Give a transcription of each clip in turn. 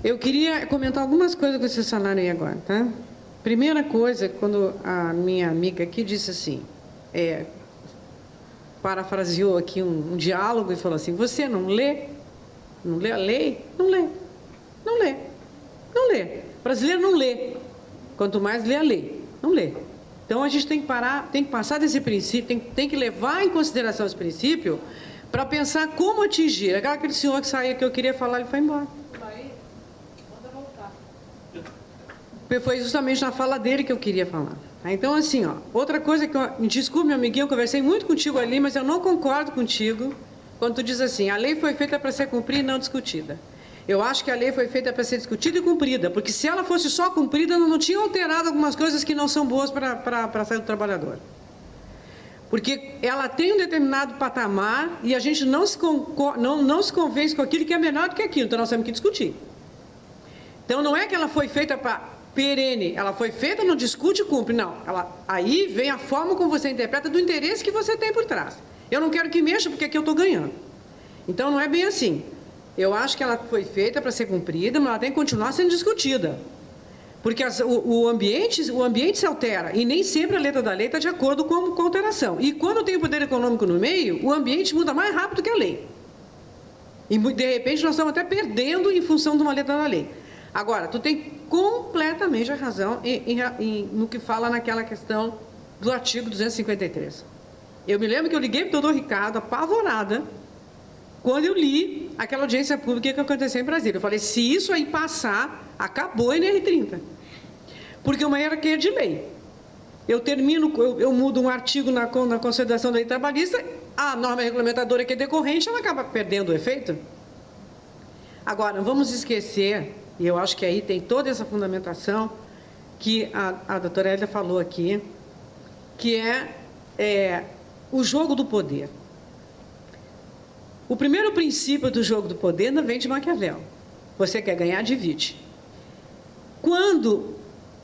Eu queria comentar algumas coisas que vocês falaram aí agora, tá? Primeira coisa, quando a minha amiga aqui disse assim, parafraseou aqui um diálogo e falou assim, você não lê? Não lê a lei? Não lê. Não lê. Não lê. O brasileiro não lê. Quanto mais lê a lei. Não lê. Então, a gente tem que parar, tem que passar desse princípio, tem que levar em consideração esse princípio para pensar como atingir. Aquele senhor que saiu que eu queria falar, ele foi embora. Foi justamente na fala dele que eu queria falar. Então, assim, ó, outra coisa que me desculpe, meu amiguinho, eu conversei muito contigo ali, mas eu não concordo contigo quando tu diz assim, a lei foi feita para ser cumprida e não discutida. Eu acho que a lei foi feita para ser discutida e cumprida, porque se ela fosse só cumprida, não tinha alterado algumas coisas que não são boas para a saúde do trabalhador. Porque ela tem um determinado patamar e a gente não se convence com aquilo que é menor do que aquilo, então nós temos que discutir. Então, não é que ela foi feita para perene, ela foi feita, não discute e cumpre, não. Aí vem a forma como você interpreta do interesse que você tem por trás. Eu não quero que mexa porque aqui eu estou ganhando. Então, não é bem assim. Eu acho que ela foi feita para ser cumprida, mas ela tem que continuar sendo discutida. Porque o ambiente se altera e nem sempre a letra da lei está de acordo com a alteração. E quando tem o poder econômico no meio, o ambiente muda mais rápido que a lei. E, de repente, nós estamos até perdendo em função de uma letra da lei. Agora, tu tem completamente a razão no que fala naquela questão do artigo 253. Eu me lembro que eu liguei para o doutor Ricardo, apavorada, quando eu li aquela audiência pública que aconteceu em Brasília. Eu falei, se isso aí passar, acabou a NR30. Porque uma hierarquia de lei. Eu mudo um artigo na Consolidação da Lei Trabalhista, a norma regulamentadora que é decorrente, ela acaba perdendo o efeito. Agora, não vamos esquecer, e eu acho que aí tem toda essa fundamentação que a doutora Hélida falou aqui, que é o jogo do poder. O primeiro princípio do jogo do poder não vem de Maquiavel. Você quer ganhar, divide. Quando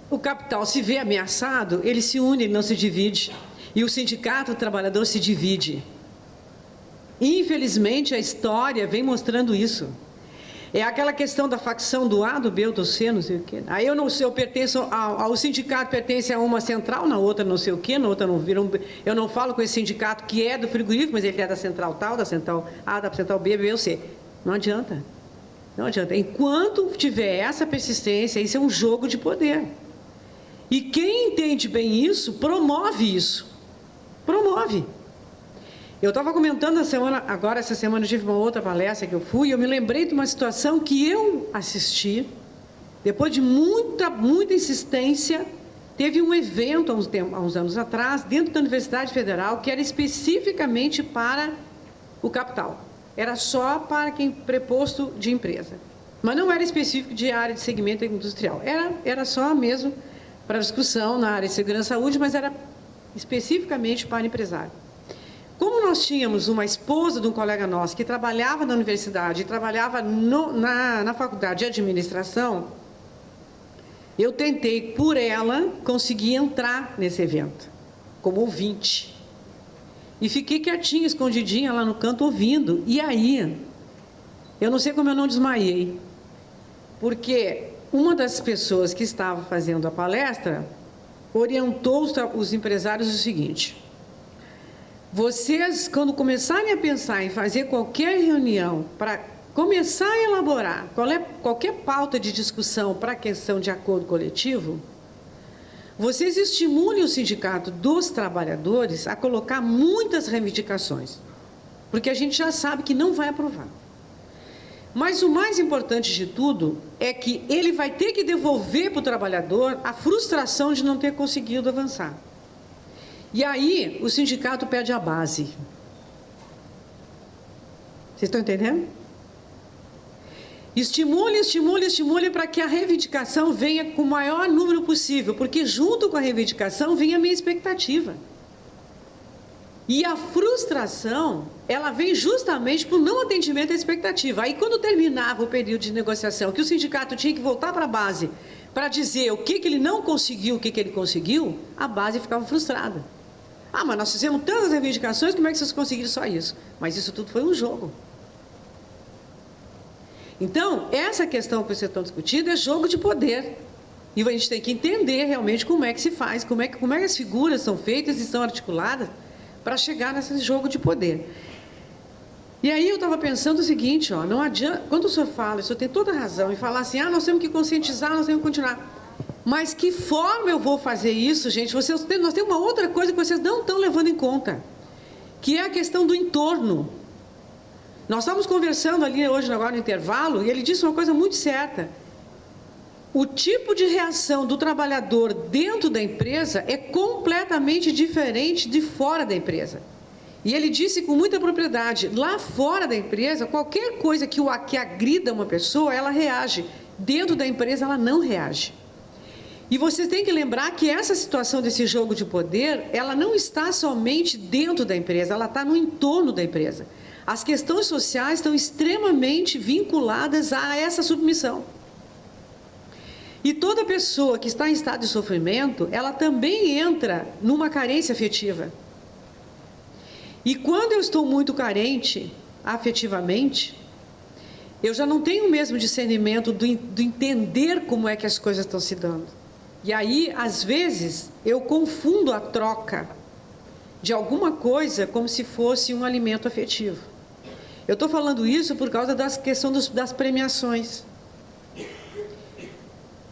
o capital se vê ameaçado, ele se une, ele não se divide. E o sindicato do trabalhador se divide. Infelizmente, a história vem mostrando isso. É aquela questão da facção do A, do B ou do C, não sei o quê. Aí eu não sei, eu pertenço ao sindicato, pertence a uma central, na outra não sei o quê, na outra não vira eu não falo com esse sindicato que é do frigorífico, mas ele é da central tal, da central A, da central B, B ou C. Não adianta. Não adianta. Enquanto tiver essa persistência, isso é um jogo de poder. E quem entende bem isso, promove isso. Promove. Eu estava comentando essa semana eu tive uma outra palestra que eu fui, e eu me lembrei de uma situação que eu assisti, depois de muita insistência, teve um evento há uns anos atrás, dentro da Universidade Federal, que era especificamente para o capital. Era só para quem preposto de empresa. Mas não era específico de área de segmento industrial. Era só mesmo para discussão na área de segurança e saúde, mas era especificamente para empresário. Como nós tínhamos uma esposa de um colega nosso que trabalhava na universidade e trabalhava na faculdade de administração, eu tentei, por ela, conseguir entrar nesse evento, como ouvinte. E fiquei quietinha, escondidinha lá no canto, ouvindo. E aí, eu não sei como eu não desmaiei, porque uma das pessoas que estava fazendo a palestra orientou os empresários o seguinte: vocês, quando começarem a pensar em fazer qualquer reunião para começar a elaborar qualquer pauta de discussão para a questão de acordo coletivo, vocês estimulem o sindicato dos trabalhadores a colocar muitas reivindicações, porque a gente já sabe que não vai aprovar. Mas o mais importante de tudo é que ele vai ter que devolver para o trabalhador a frustração de não ter conseguido avançar. E aí, o sindicato pede a base. Vocês estão entendendo? Estimule para que a reivindicação venha com o maior número possível, porque junto com a reivindicação vem a minha expectativa. E a frustração, ela vem justamente por não atendimento à expectativa. Aí, quando terminava o período de negociação, que o sindicato tinha que voltar para a base para dizer o que ele não conseguiu, o que ele conseguiu, a base ficava frustrada. Ah, mas nós fizemos tantas reivindicações, como é que vocês conseguiram só isso? Mas isso tudo foi um jogo. Então, essa questão que vocês estão discutindo é jogo de poder. E a gente tem que entender realmente como é que se faz, como é que as figuras são feitas e são articuladas para chegar nesse jogo de poder. E aí eu estava pensando o seguinte, ó, não adianta, quando o senhor fala, o senhor tem toda a razão, em falar assim, nós temos que conscientizar, nós temos que continuar. Mas que forma eu vou fazer isso, gente? Nós temos uma outra coisa que vocês não estão levando em conta, que é a questão do entorno. Nós estávamos conversando ali hoje, agora no intervalo, e ele disse uma coisa muito certa. O tipo de reação do trabalhador dentro da empresa é completamente diferente de fora da empresa. E ele disse com muita propriedade, lá fora da empresa, qualquer coisa que agrida uma pessoa, ela reage. Dentro da empresa, ela não reage. E vocês têm que lembrar que essa situação desse jogo de poder, ela não está somente dentro da empresa, ela está no entorno da empresa. As questões sociais estão extremamente vinculadas a essa submissão. E toda pessoa que está em estado de sofrimento, ela também entra numa carência afetiva. E quando eu estou muito carente afetivamente, eu já não tenho o mesmo discernimento do entender como é que as coisas estão se dando. E aí, às vezes, eu confundo a troca de alguma coisa como se fosse um alimento afetivo. Eu estou falando isso por causa da questão das premiações.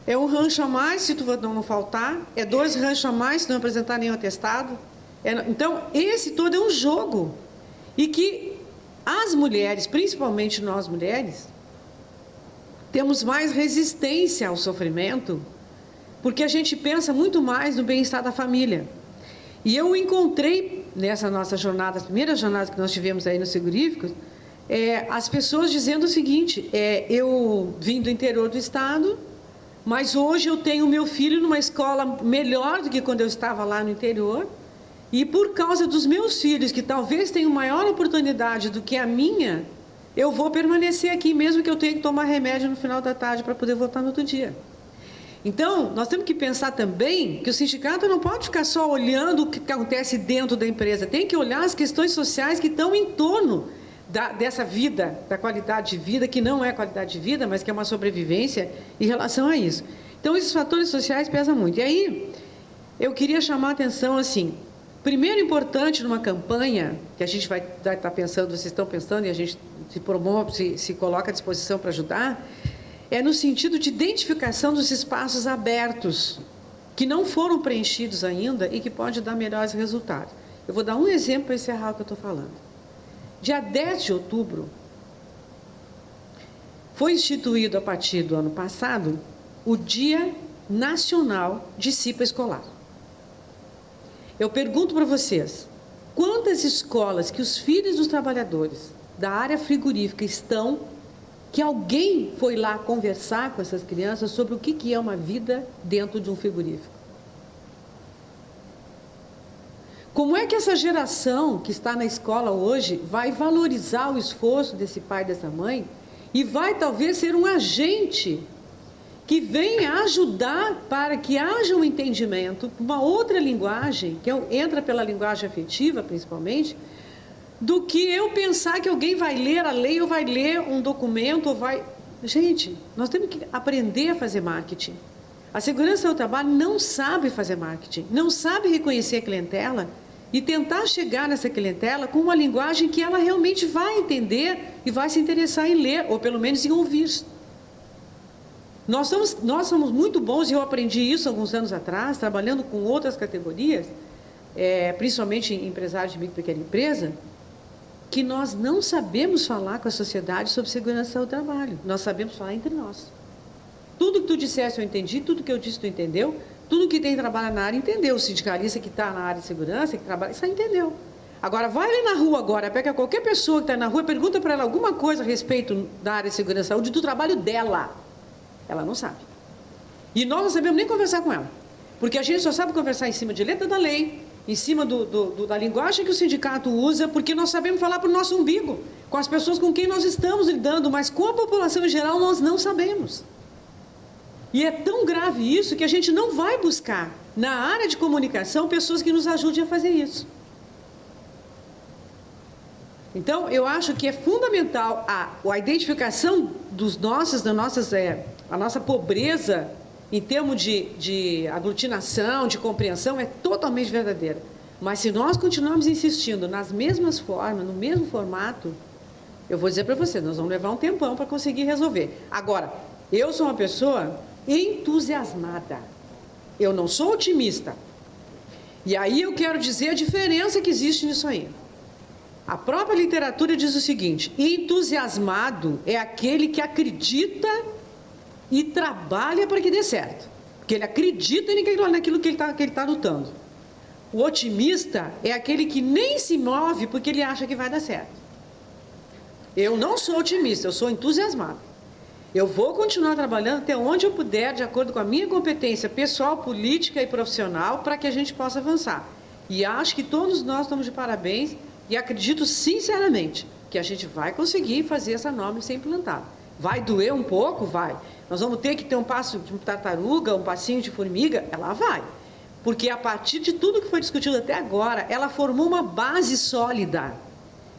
É um rancho a mais se tu não faltar, é 2 ranchos a mais se não apresentar nenhum atestado. Então, esse todo é um jogo. E que as mulheres, principalmente nós mulheres, temos mais resistência ao sofrimento, porque a gente pensa muito mais no bem-estar da família. E eu encontrei, nessa nossa jornada, as primeiras jornadas que nós tivemos aí no Frigorífico, as pessoas dizendo o seguinte, eu vim do interior do estado, mas hoje eu tenho meu filho numa escola melhor do que quando eu estava lá no interior, e por causa dos meus filhos, que talvez tenham maior oportunidade do que a minha, eu vou permanecer aqui, mesmo que eu tenha que tomar remédio no final da tarde para poder voltar no outro dia. Então, nós temos que pensar também que o sindicato não pode ficar só olhando o que acontece dentro da empresa, tem que olhar as questões sociais que estão em torno dessa vida, da qualidade de vida, que não é qualidade de vida, mas que é uma sobrevivência em relação a isso. Então, esses fatores sociais pesam muito. E aí, eu queria chamar a atenção, assim, primeiro importante numa campanha, que a gente vai estar pensando, vocês estão pensando, e a gente se promove, se coloca à disposição para ajudar, é no sentido de identificação dos espaços abertos, que não foram preenchidos ainda e que pode dar melhores resultados. Eu vou dar um exemplo para encerrar o que eu estou falando. Dia 10 de outubro, foi instituído, a partir do ano passado, o Dia Nacional de Cipa Escolar. Eu pergunto para vocês, quantas escolas que os filhos dos trabalhadores da área frigorífica estão, que alguém foi lá conversar com essas crianças sobre o que é uma vida dentro de um frigorífico? Como é que essa geração que está na escola hoje vai valorizar o esforço desse pai e dessa mãe e vai talvez ser um agente que venha ajudar para que haja um entendimento, uma outra linguagem, que entra pela linguagem afetiva, principalmente, do que eu pensar que alguém vai ler a lei ou vai ler um documento ou vai... Gente, nós temos que aprender a fazer marketing. A segurança do trabalho não sabe fazer marketing, não sabe reconhecer a clientela e tentar chegar nessa clientela com uma linguagem que ela realmente vai entender e vai se interessar em ler, ou pelo menos em ouvir. Nós somos muito bons, e eu aprendi isso alguns anos atrás, trabalhando com outras categorias, principalmente empresários de micro e pequena empresa, que nós não sabemos falar com a sociedade sobre segurança do trabalho. Nós sabemos falar entre nós. Tudo que tu disseste eu entendi, tudo que eu disse tu entendeu, tudo que tem trabalho na área entendeu. O sindicalista que está na área de segurança, que trabalha, isso aí entendeu. Agora, vai ali na rua agora, pega qualquer pessoa que está na rua e pergunta para ela alguma coisa a respeito da área de segurança e saúde, do trabalho dela. Ela não sabe. E nós não sabemos nem conversar com ela. Porque a gente só sabe conversar em cima de letra da lei, em cima da linguagem que o sindicato usa, porque nós sabemos falar para o nosso umbigo, com as pessoas com quem nós estamos lidando, mas com a população em geral nós não sabemos. E é tão grave isso que a gente não vai buscar, na área de comunicação, pessoas que nos ajudem a fazer isso. Então, eu acho que é fundamental a identificação a nossa pobreza em termos de aglutinação, de compreensão, é totalmente verdadeira. Mas se nós continuarmos insistindo nas mesmas formas, no mesmo formato, eu vou dizer para você, nós vamos levar um tempão para conseguir resolver. Agora, eu sou uma pessoa entusiasmada. Eu não sou otimista. E aí eu quero dizer a diferença que existe nisso aí. A própria literatura diz o seguinte: entusiasmado é aquele que acredita e trabalha para que dê certo. Porque ele acredita naquilo que ele tá lutando. O otimista é aquele que nem se move porque ele acha que vai dar certo. Eu não sou otimista, eu sou entusiasmado. Eu vou continuar trabalhando até onde eu puder, de acordo com a minha competência pessoal, política e profissional, para que a gente possa avançar. E acho que todos nós estamos de parabéns e acredito sinceramente que a gente vai conseguir fazer essa norma ser implantada. Vai doer um pouco? Vai. Nós vamos ter que ter um passo de tartaruga, um passinho de formiga? Ela vai. Porque a partir de tudo que foi discutido até agora, ela formou uma base sólida.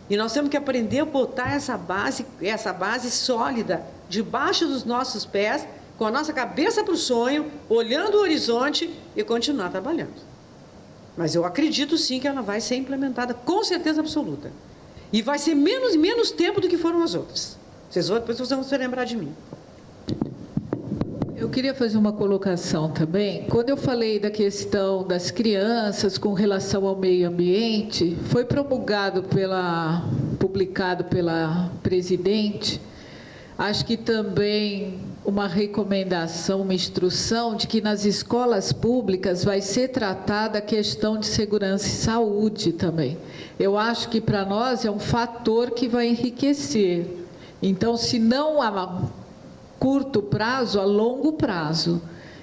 E nós temos que aprender a botar essa base sólida debaixo dos nossos pés, com a nossa cabeça para o sonho, olhando o horizonte e continuar trabalhando. Mas eu acredito sim que ela vai ser implementada com certeza absoluta. E vai ser menos tempo do que foram as outras. Depois vocês vão se lembrar de mim. Eu queria fazer uma colocação também. Quando eu falei da questão das crianças com relação ao meio ambiente, foi publicado pela presidente, acho que também uma recomendação, uma instrução de que nas escolas públicas vai ser tratada a questão de segurança e saúde também. Eu acho que para nós é um fator que vai enriquecer. Então, se não a curto prazo, a longo prazo.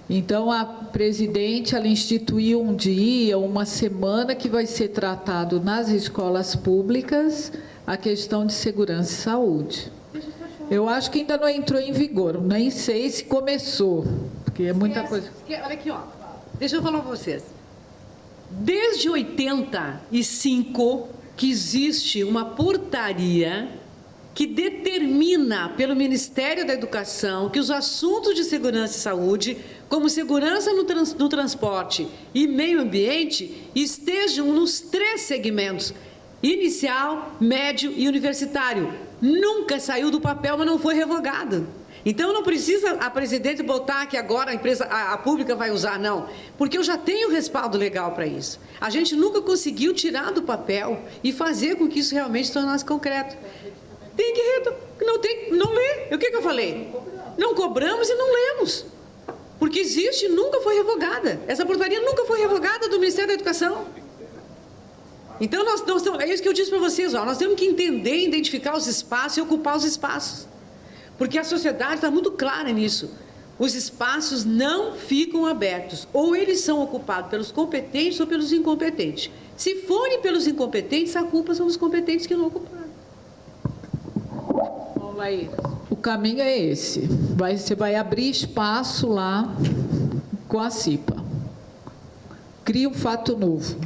Então, a presidente, ela instituiu um dia, uma semana, que vai ser tratado nas escolas públicas a questão de segurança e saúde. Eu acho que ainda não entrou em vigor, nem sei se começou, porque é muita coisa. Olha aqui, ó. Deixa eu falar para vocês. Desde 85 que existe uma portaria que determina pelo Ministério da Educação que os assuntos de segurança e saúde, como segurança no transporte e meio ambiente, estejam nos 3 segmentos: inicial, médio e universitário. Nunca saiu do papel, mas não foi revogado. Então não precisa a presidente botar que agora a pública vai usar, não. Porque eu já tenho respaldo legal para isso. A gente nunca conseguiu tirar do papel e fazer com que isso realmente se tornasse concreto. Tem que não ler. O que eu falei? Não cobramos e não lemos. Porque existe, nunca foi revogada. Essa portaria nunca foi revogada do Ministério da Educação. Então, é isso que eu disse para vocês, ó, nós temos que entender, identificar os espaços e ocupar os espaços. Porque a sociedade está muito clara nisso. Os espaços não ficam abertos. Ou eles são ocupados pelos competentes ou pelos incompetentes. Se forem pelos incompetentes, a culpa são dos competentes que não ocuparam. O caminho é esse. Você vai abrir espaço lá com a CIPA. Cria um fato novo.